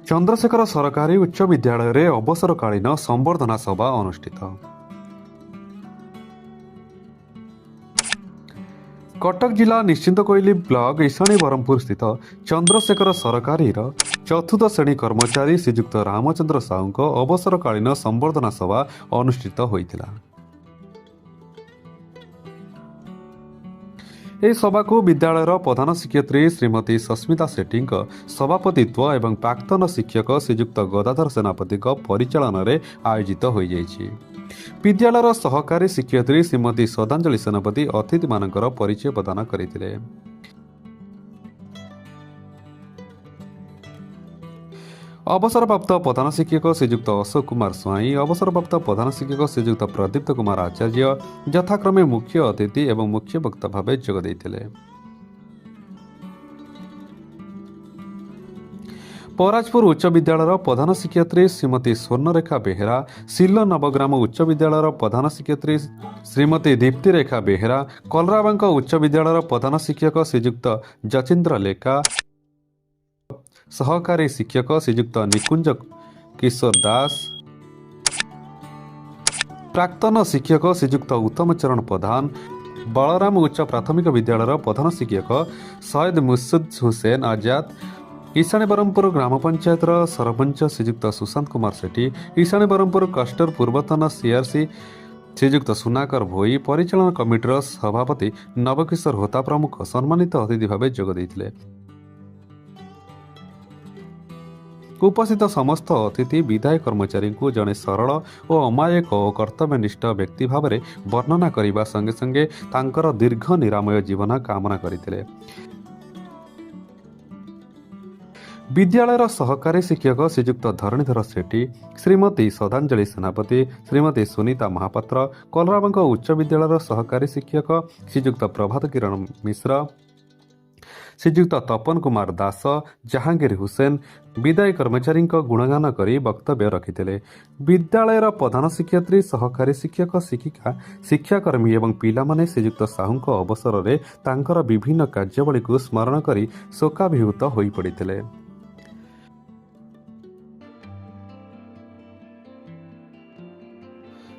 चंद्रशेखर सरकारी उच्च विद्यालय रे अवसरकालीन संबर्धना सभा अनुष्ठित। कटक जिला निश्चिंतकोइली ब्लॉक ईशानी ब्रह्मपुर स्थित चंद्रशेखर सरकारी चतुर्थ श्रेणी कर्मचारी श्रीजुक्त रामचंद्र साहू अवसरकालीन संबर्धना सभा अनुष्ठित होइतिला। ଏହି ସଭାକୁ ବିଦ୍ୟାଳୟର ପ୍ରଧାନ ଶିକ୍ଷୟତ୍ରୀ ଶ୍ରୀମତୀ ସସ୍ମିତା ସେଠୀଙ୍କ ସଭାପତିତ୍ୱ ଏବଂ ପ୍ରାକ୍ତନ ଶିକ୍ଷକ ଶ୍ରୀଯୁକ୍ତ ଗଦାଧର ସେନାପତିଙ୍କ ପରିଚାଳନାରେ ଆୟୋଜିତ ହୋଇଯାଇଛି। ବିଦ୍ୟାଳୟର ସହକାରୀ ଶିକ୍ଷୟତ୍ରୀ ଶ୍ରୀମତୀ ଶ୍ରଦ୍ଧାଞ୍ଜଳି ସେନାପତି ଅତିଥିମାନଙ୍କର ପରିଚୟ ପ୍ରଦାନ କରିଥିଲେ। अवसरप्राप्त प्रधान शिक्षक श्रीजुक्त अशोक कुमार स्वाई, अवसरप्राप्त प्रधान शिक्षक श्रीजुक्त प्रदीप्त कुमार आचार्य यथाक्रमे मुख्य अतिथि एवं मुख्य वक्ता भाव जोग देइथिले। पराजपुर उच्च विद्यालय प्रधान शिक्षयत्री श्रीमती स्वर्णरेखा बेहेरा, सिल्लो नवग्राम उच्च विद्यालय प्रधान शिक्षयत्री श्रीमती दीप्तिरेखा बेहेरा, कलराबांक उच्च विद्यालय प्रधान शिक्षक श्रीजुक्त जचीन्द्र लेखा, सहकारी शिक्षक श्रीजुक्त निकुंज किशोर दास, प्राक्तन शिक्षक श्रीजुक्त उत्तम चरण प्रधान, बलराम उच्च प्राथमिक विद्यालय प्रधान शिक्षक सैयद मुर्शिद हुसैन आजाद, ईशानी ब्रह्मपुर ग्राम पंचायत सरपंच श्रीजुक्त सुशांत कुमार सेठी, ईशानी ब्रह्मपुर क्लस्टर पूर्वतन सीआरसी श्रीजुक्त सुनाकर भोई, परिचालन कमिटर सभापति नवकिशोर होता प्रमुख सम्मानित अतिथि भाव जोग देइथिले। उपस्थित समस्त अतिथि विदाय कर्मचारी को जड़े सरल और अमायक और कर्तव्यनिष्ठ व्यक्ति भाव में वर्णना करने संगे संगे तांकर दीर्घ निरामय जीवन कामना करते। विद्यालयर सहकारी शिक्षक श्रीजुक्त धरणीधर सेठी, श्रीमती श्रद्धांजलि सेनापति, श्रीमती सुनीता महापात्र, कलराबांक उच्च विद्यालयर सहकारी शिक्षक श्रीजुक्त प्रभात किरण मिश्र, श्रीजुक्त तपन कुमार दास, जहांगीर हुसैन विदायी कर्मचारी गुणगान करी वक्तव्य रखिते। विद्यालयर प्रधान शिक्षयत्री, सहकारी शिक्षक, शिक्षिका, शिक्षाकर्मी एवं पिलामाने श्रीजुक्त साहू अवसर में तांकर विभिन्न कार्यावली को स्मरण करी शोकाभिभूत होई पड़िथिले।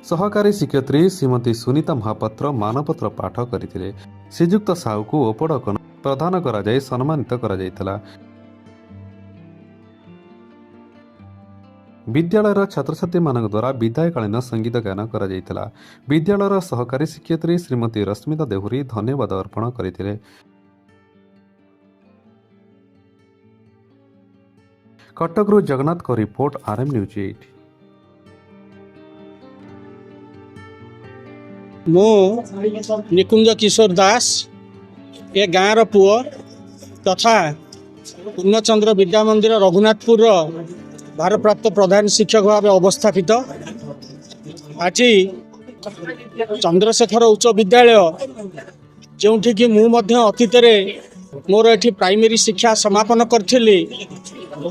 सहकारी शिक्षयत्री श्रीमती सुनीता महापात्र मानपत्र पाठ करथिले। श्रीजुक्त साहू को उपडक प्रदान करा जाय सम्मानित करा जायतला। विद्यालयर छात्र छात्री मानक द्वारा विदायकालीन संगीत गान करा जायतला। विद्यालयर सहकारी शिक्षयत्री श्रीमती रश्मिता देहुरी धन्यवाद अर्पण करथिले। कटकरू जगन्नाथ को रिपोर्ट आरएम न्यूज 8। मो निकुंज किशोर दास ए गाँव पुओ तथा पूर्णचंद्र विद्या मंदिर रघुनाथपुर भारप्राप्त प्रधान शिक्षक भाव अवस्थापित। आज चंद्रशेखर उच्च विद्यालय जो कि मुझे अतीत मोर ये प्राइमरी शिक्षा समापन करी।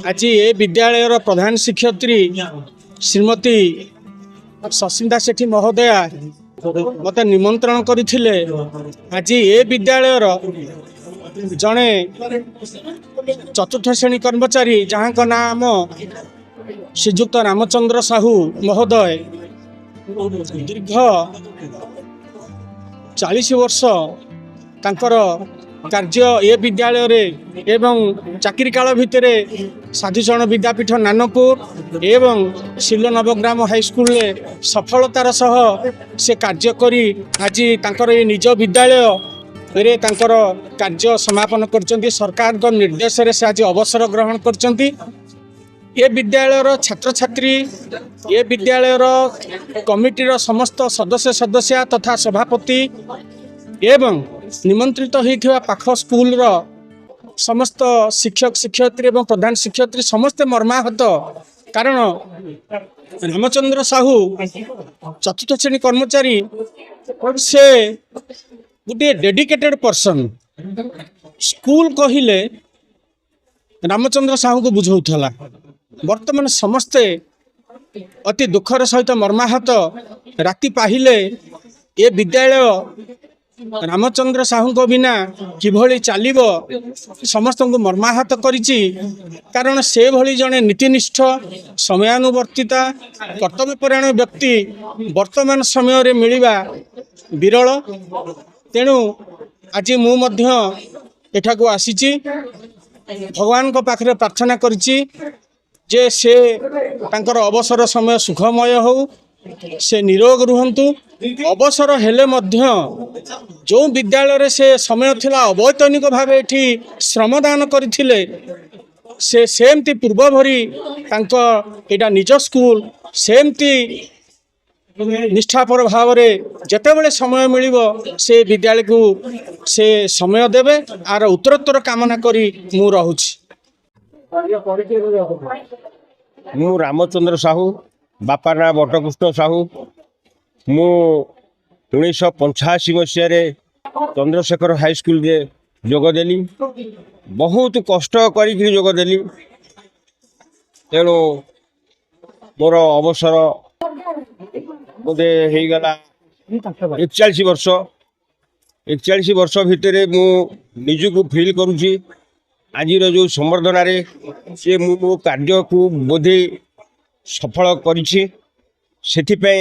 आज ये विद्यालयर प्रधान शिक्षयत्री श्रीमती सस्मिता सेठी महोदया मत निमंत्रण करथिले। आज ये विद्यालयर जड़े चतुर्थ श्रेणी कर्मचारी जहाँ का नाम श्रीजुक्त रामचंद्र साहू महोदय दीर्घ 40 वर्ष तांकर कार्य ए विद्यालय रे एवं चाकरी काल भितर साधुचरण विद्यापीठ नानपुर एवं सिल्लो नवग्राम हाईस्कूल सफलतार सह से कार्य करी आज तांकर ये निज विद्यालय रे तांकर कार्य समापन करचंती। सरकार को निर्देश रे से आज अवसर ग्रहण करचंती। ये विद्यालयर छात्र छात्री, ये विद्यालयर कमिटीर समस्त सदस्य सदस्य तथा सभापति एवं निमंत्रित होइथिबा पाख स्कूल रो समस्त शिक्षक शिक्षयत्री एवं प्रधान शिक्षयत्री समस्त मर्माहत। कारण रामचंद्र साहू चतुर्थ श्रेणी कर्मचारी से गोटे डेडिकेटेड पर्सन। स्कूल कहिले रामचंद्र साहू को बुझाउथला। वर्तमान समस्ते अति दुखर सहित मर्माहत। राति पाहिले ये विद्यालय ରାମଚନ୍ଦ୍ର ସାହୁଙ୍କ ବିନା କିଭଳି ଚାଲିବ ସମସ୍ତଙ୍କୁ ମର୍ମାହତ କରିଛି। କାରଣ ସେଭଳି ଜଣେ ନୀତିନିଷ୍ଠ ସମୟାନୁବର୍ତ୍ତିତା କର୍ତ୍ତବ୍ୟପରାୟଣ ବ୍ୟକ୍ତି ବର୍ତ୍ତମାନ ସମୟରେ ମିଳିବା ବିରଳ। ତେଣୁ ଆଜି ମୁଁ ମଧ୍ୟ ଏଠାକୁ ଆସିଛି, ଭଗବାନଙ୍କ ପାଖରେ ପ୍ରାର୍ଥନା କରିଛି ଯେ ସେ ତାଙ୍କର ଅବସର ସମୟ ସୁଖମୟ ହେଉ, ସେ ନିରୋଗ ରୁହନ୍ତୁ। ଅବସର ହେଲେ ମଧ୍ୟ ଯେଉଁ ବିଦ୍ୟାଳୟରେ ସେ ସମୟ ଥିଲା ଅବୈତନିକ ଭାବେ ଏଠି ଶ୍ରମଦାନ କରିଥିଲେ, ସେ ସେମିତି ପୂର୍ବ ଭରି ତାଙ୍କ ଏଇଟା ନିଜ ସ୍କୁଲ ସେମିତି ନିଷ୍ଠାପର ଭାବରେ ଯେତେବେଳେ ସମୟ ମିଳିବ ସେ ବିଦ୍ୟାଳୟକୁ ସେ ସମୟ ଦେବେ। ଆର ଉତ୍ତରୋତ୍ତର କାମନା କରି ମୁଁ ରହୁଛି। ମୁଁ ରାମଚନ୍ଦ୍ର ସାହୁ, ବାପା ନାଁ ବଟକୃଷ୍ଣ ସାହୁ। ମୁଁ 1985 ମସିହାରେ ଚନ୍ଦ୍ରଶେଖର ହାଇସ୍କୁଲରେ ଯୋଗଦେଲି। ବହୁତ କଷ୍ଟ କରିକି ଯୋଗଦେଲି। ତେଣୁ ମୋର ଅବସର ବୋଧେ ହେଇଗଲା 41 ବର୍ଷ। 41 ବର୍ଷ ଭିତରେ ମୁଁ ନିଜକୁ ଫିଲ୍ କରୁଛି ଆଜିର ଯେଉଁ ସମ୍ବର୍ଦ୍ଧନାରେ ସେ ମୁଁ ମୋ କାର୍ଯ୍ୟକୁ ବୋଧେ ସଫଳ କରିଛି। ସେଥିପାଇଁ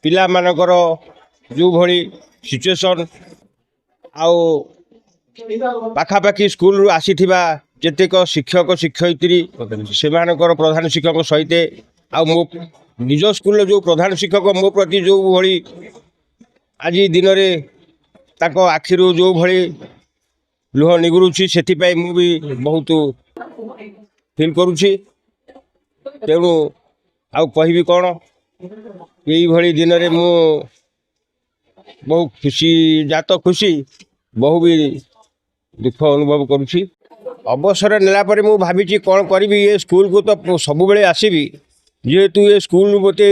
ପିଲାମାନଙ୍କର ଯେଉଁଭଳି ସିଚୁଏସନ୍ ଆଉ ପାଖାପାଖି ସ୍କୁଲରୁ ଆସିଥିବା ଯେତେକ ଶିକ୍ଷକ ଶିକ୍ଷୟିତ୍ରୀ ସେମାନଙ୍କର ପ୍ରଧାନ ଶିକ୍ଷକ ସହିତ ଆଉ ମୋ ନିଜ ସ୍କୁଲର ଯେଉଁ ପ୍ରଧାନ ଶିକ୍ଷକ ମୋ ପ୍ରତି ଯେଉଁଭଳି ଆଜି ଦିନରେ ତାଙ୍କ ଆଖିରୁ ଯେଉଁଭଳି ଲୁହ ନିଗୁରୁଛି, ସେଥିପାଇଁ ମୁଁ ବି ବହୁତ ଫିଲ୍ କରୁଛି। ତେଣୁ ଆଉ କହିବି କ'ଣ, ଏଇଭଳି ଦିନରେ ମୁଁ ବହୁ ଖୁସି, ଜାତ ଖୁସି, ବହୁ ବି ଦୁଃଖ ଅନୁଭବ କରୁଛି। ଅବସର ନେଲା ପରେ ମୁଁ ଭାବିଛି କ'ଣ କରିବି। ଏ ସ୍କୁଲକୁ ତ ସବୁବେଳେ ଆସିବି, ଯେହେତୁ ଏ ସ୍କୁଲ ମୋତେ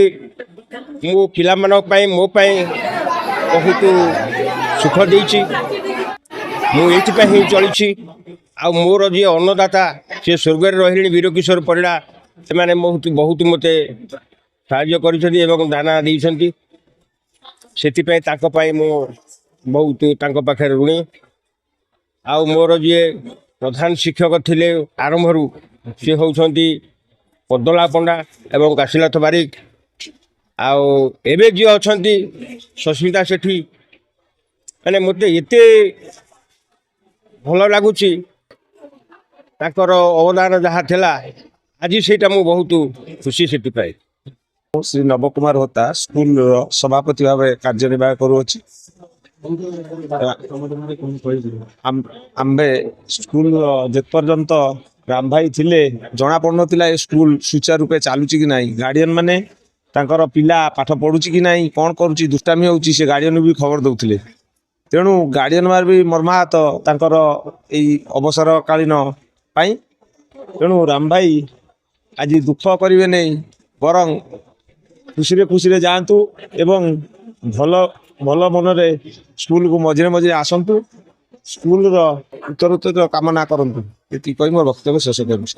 ମୋ ପିଲାମାନଙ୍କ ପାଇଁ ମୋ ପାଇଁ ବହୁତ ସୁଖ ଦେଇଛି। ମୁଁ ଏଇଥିପାଇଁ ହିଁ ଚଳିଛି। ଆଉ ମୋର ଯିଏ ଅନ୍ନଦାତା ସେ ସ୍ୱର୍ଗରେ ରହିଲେଣି ବୀରକିଶୋର ପରିଡ଼ା, ସେମାନେ ବହୁତ ମୋତେ ସାହାଯ୍ୟ କରିଛନ୍ତି ଏବଂ ଦାନା ଦେଇଛନ୍ତି। ସେଥିପାଇଁ ତାଙ୍କ ପାଇଁ ମୁଁ ବହୁତ ତାଙ୍କ ପାଖରେ ଋଣୀ। ଆଉ ମୋର ଯିଏ ପ୍ରଧାନ ଶିକ୍ଷକ ଥିଲେ ଆରମ୍ଭରୁ ସେ ହେଉଛନ୍ତି ପଦଳା ପଣ୍ଡା ଏବଂ କାଶୀନାଥ ବାରିକ। ଆଉ ଏବେ ଯିଏ ଅଛନ୍ତି ସସ୍ମିତା ସେଠୀ, ମାନେ ମୋତେ ଏତେ ଭଲ ଲାଗୁଛି ତାଙ୍କର ଅବଦାନ ଯାହା ଥିଲା ଆଜି ସେଇଟା ମୁଁ ବହୁତ ଖୁସି। ସେଥିପାଇଁ ମୁଁ ଶ୍ରୀ ନବକୁମାର ହୋତା ସ୍କୁଲର ସଭାପତି ଭାବେ କାର୍ଯ୍ୟନିର୍ବାହ କରୁଅଛି। ଆମ୍ଭେ ସ୍କୁଲ ଯେପର୍ଯ୍ୟନ୍ତ ରାମ ଭାଇ ଥିଲେ ଜଣା ପଡୁନଥିଲା ଏ ସ୍କୁଲ ସୁଚାରୁ ରୂପେ ଚାଲୁଛି କି ନାହିଁ। ଗାର୍ଡିଆନ ମାନେ ତାଙ୍କର ପିଲା ପାଠ ପଢୁଛି କି ନାହିଁ, କ'ଣ କରୁଛି, ଦୁଷ୍ଟାମି ହେଉଛି, ସେ ଗାର୍ଡିଆନକୁ ବି ଖବର ଦେଉଥିଲେ। ତେଣୁ ଗାର୍ଡିଆନ ମାନେ ବି ମର୍ମାହତ ତାଙ୍କର ଏଇ ଅବସର କାଳୀନ ପାଇଁ। ତେଣୁ ରାମ ଭାଇ ଆଜି ଦୁଃଖ କରିବେ ନାହିଁ, ବରଂ ଖୁସିରେ ଖୁସିରେ ଯାଆନ୍ତୁ ଏବଂ ଭଲ ମନରେ ସ୍କୁଲକୁ ମଝିରେ ମଝିରେ ଆସନ୍ତୁ, ସ୍କୁଲର ଉତ୍ତରୋତ୍ତର କାମନା କରନ୍ତୁ। ଏତିକି କହି ମୋ ବକ୍ତବ୍ୟ ଶେଷ କରୁଛି।